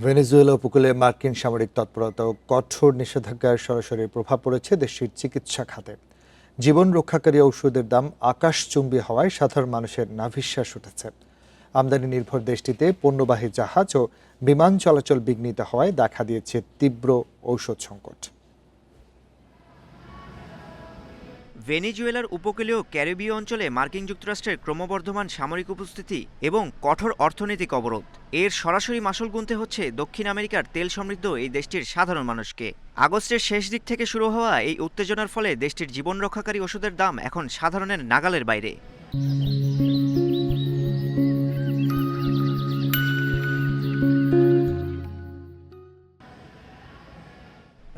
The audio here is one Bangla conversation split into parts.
ভেনেজুয়েলা উপকূলে মার্কিন সামরিক তৎপরতা ও কঠোর নিষেধাজ্ঞার সরাসরি প্রভাব পড়েছে দেশটির চিকিৎসা খাতে। জীবন রক্ষাকারী ঔষধের দাম আকাশচুম্বী হওয়ায় সাধারণ মানুষের নাভিশ্বাস উঠেছে। আমদানি নির্ভর দেশটিতে পণ্যবাহী জাহাজ ও বিমান চলাচল বিঘ্নিত হওয়ায় দেখা দিয়েছে তীব্র ঔষধ সংকট। ভেনেজুয়েলার উপকূলীয় ক্যারিবীয় অঞ্চলে মার্কিন যুক্তরাষ্ট্রের ক্রমবর্ধমান সামরিক উপস্থিতি এবং কঠোর অর্থনৈতিক অবরোধ এর সরাসরি মাসুল গুনতে হচ্ছে দক্ষিণ আমেরিকার তেল সমৃদ্ধ এই দেশটির সাধারণ মানুষকে। আগস্টের শেষ দিক থেকে শুরু হওয়া এই উত্তেজনার ফলে দেশটির জীবন রক্ষাকারী ওষুধের দাম এখন সাধারণের নাগালের বাইরে।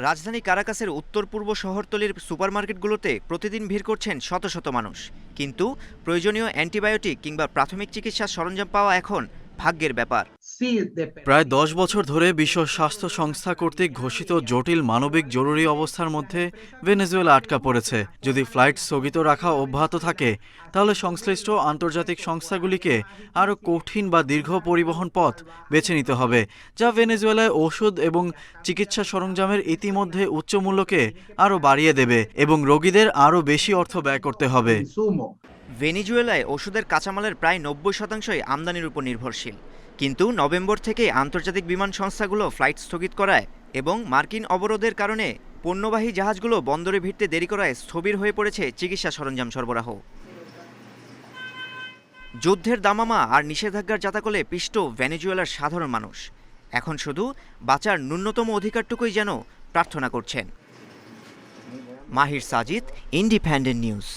রাজধানী কারাকাসের উত্তর পূর্ব শহরতলির সুপারমার্কেটগুলোতে প্রতিদিন ভিড় করছেন শত শত মানুষ, কিন্তু প্রয়োজনীয় অ্যান্টিবায়োটিক কিংবা প্রাথমিক চিকিৎসার সরঞ্জাম পাওয়া এখন ভাগ্যের ব্যাপার। প্রায় 10 বছর ধরে বিশ্ব স্বাস্থ্য সংস্থা কর্তৃক ঘোষিত জটিল মানবিক জরুরি অবস্থার মধ্যে ভেনেজুয়েলা আটকা পড়েছে। যদি ফ্লাইট স্থগিত রাখা অব্যাহত থাকে তাহলে সংশ্লিষ্ট আন্তর্জাতিক সংস্থাগুলিকে আরও কঠিন বা দীর্ঘ পরিবহন পথ বেছে নিতে হবে, যা ভেনেজুয়েলায় ওষুধ এবং চিকিৎসা সরঞ্জামের ইতিমধ্যে উচ্চ মূল্যকে আরও বাড়িয়ে দেবে এবং রোগীদের আরও বেশি অর্থ ব্যয় করতে হবে। ভেনেজুয়েলায় ওষুধের কাঁচামালের প্রায় 90% আমদানির উপর নির্ভরশীল, কিন্তু নভেম্বর থেকে আন্তর্জাতিক বিমান সংস্থাগুলো ফ্লাইট স্থগিত করায় এবং মার্কিন অবরোধের কারণে পণ্যবাহী জাহাজগুলো বন্দরে ভিড়তে দেরি করায় স্থবির হয়ে পড়েছে চিকিৎসা সরঞ্জাম সরবরাহ। যুদ্ধের দামামা আর নিষেধাজ্ঞার জাতাকলে পিষ্ট ভেনেজুয়েলার সাধারণ মানুষ এখন শুধু বাঁচার ন্যূনতম অধিকারটুকুই যেন প্রার্থনা করছেন। মাহির সাজিদ, ইন্ডিপেন্ডেন্ট নিউজ।